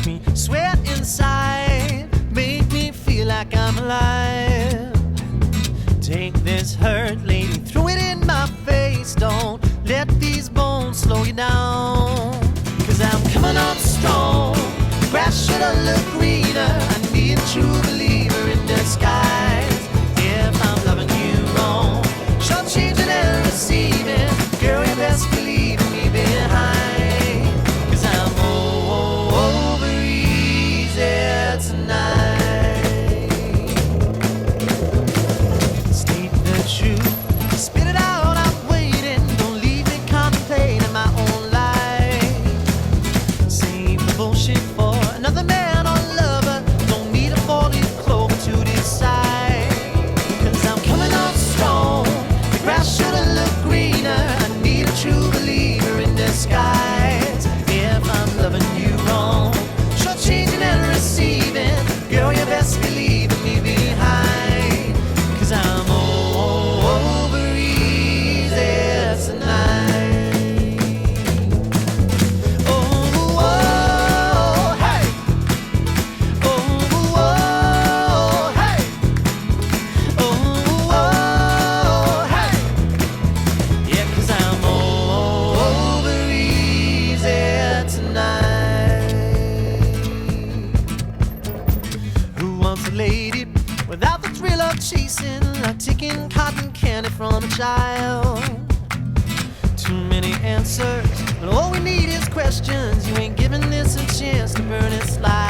make me sweat inside, make me feel like I'm alive. Take this hurt, lady, throw it in my face. Don't let these bones slow you down. 'Cause I'm coming on strong. The grass should have looked greener. I need a true believer in disguise. If I'm loving you wrong, short changing and receiving, girl, you best believe me behind. 'Cause I'm over easy tonight. State the truth, spit it out, I'm waiting. Don't leave me contemplating my own life. Save the bullshit for another man or lover. Don't need a 4-leaf clover to decide. 'Cause I'm coming on strong. The grass should have looked greener. I need a true believer in disguise. If I'm loving you wrong, short changing and receiving, girl, you best believe me behind. 'Cause I'm over easy tonight. Oh, hey. Oh, hey. Oh, hey. Yeah, 'cause I'm over easy tonight. Who wants a lady without the thrill of chasing, like taking cotton candy from a child? Too many answers, but all we need is questions. You ain't giving this a chance to burn and slide.